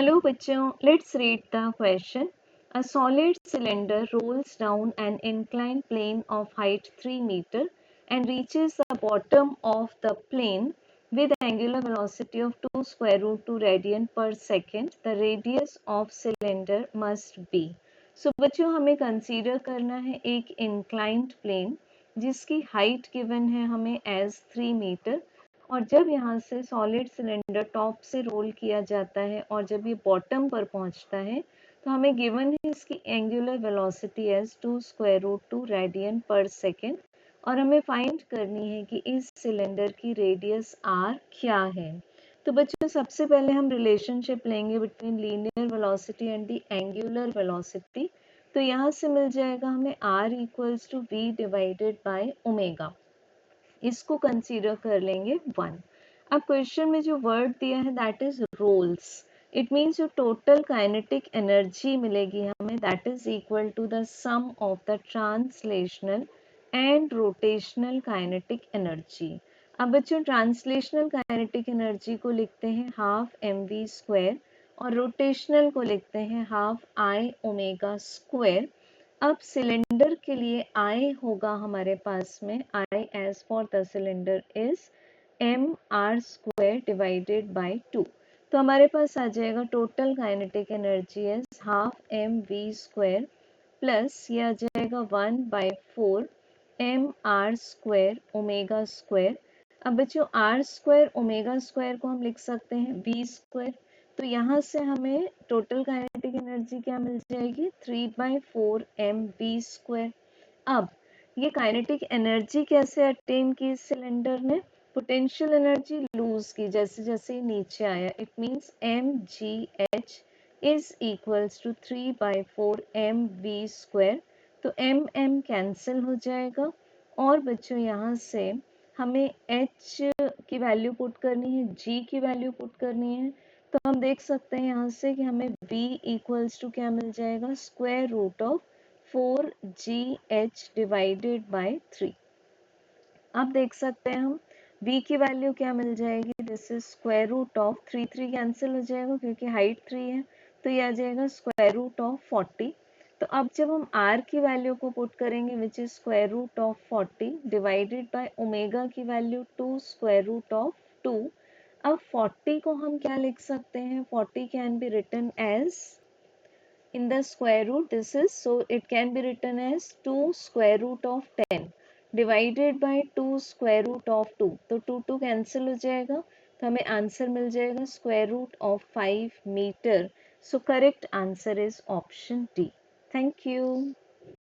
Hello बच्चों, let's read the question. A solid cylinder rolls down an inclined plane of height 3 meter and reaches the bottom of the plane with angular velocity of 2 square root 2 radian per second. The radius of cylinder must be. So बच्चों हमें consider करना है एक inclined plane जिसकी height given है हमें as 3 metre और जब यहाँ से सॉलिड सिलेंडर टॉप से रोल किया जाता है और जब ये बॉटम पर पहुँचता है तो हमें गिवन है इसकी angular velocity as 2 square root 2 radian पर सेकेंड और हमें फाइंड करनी है कि इस सिलेंडर की रेडियस आर क्या है। तो बच्चों सबसे पहले हम रिलेशनशिप लेंगे between linear velocity and the angular velocity. तो यहाँ से मिल जाएगा हमें R equals to V divided by omega, इसको कंसीडर कर लेंगे 1। अब क्वेश्चन में जो वर्ड दिया है that is rolls, it means जो टोटल काइनेटिक एनर्जी मिलेगी हमें that is equal to the sum of the translational and rotational kinetic energy. अब बच्चों ट्रांसलेशनल काइनेटिक एनर्जी को लिखते हैं हाफ एम वी स्क्वायर और रोटेशनल को लिखते हैं हाफ आई ओमेगा स्क्वायर। अब सिलेंडर के लिए I होगा हमारे पास में I as for the cylinder is M R square divided by 2। तो हमारे पास आ जाएगा total kinetic energy is half M V square plus ये आ जाएगा 1/4 M R square omega square. अब बच्चों आर स्क्वायर ओमेगा स्क्वायर को हम लिख सकते हैं वी स्क्वायर, तो यहाँ से हमें टोटल काइनेटिक एनर्जी क्या मिल जाएगी 3/4 एम वी स्क्वायर। अब ये काइनेटिक एनर्जी कैसे अटेन की इस सिलेंडर ने, पोटेंशियल एनर्जी लूज की जैसे जैसे नीचे आया, it means M G H is equals to 3/4 M V square. तो एम एम कैंसिल हो जाएगा और बच्चों यहाँ से हमें h की वैल्यू पुट करनी है, g की वैल्यू पुट करनी है। तो हम देख सकते हैं यहाँ से कि हमें v इक्वल्स टू क्या मिल जाएगा square root of 4gh divided by 3। अब देख सकते हैं हम v की वैल्यू क्या मिल जाएगी, this is square root of 3 cancel हो जाएगा क्योंकि हाइट 3 है, तो ये आ जाएगा स्क्वायर रूट ऑफ 40। तो अब जब हम r की वैल्यू को पुट करेंगे which is square root of 40 divided by omega की वैल्यू 2 स्क्वायर रूट ऑफ 2। अब 40 को हम क्या लिख सकते हैं, 40 can be written as in the square root, this is so it can be written as 2 square root of 10 divided by 2 square root of 2। तो 2 cancel हो जाएगा तो हमें आंसर मिल जाएगा square root of 5 meter. So correct answer is option D. Thank you.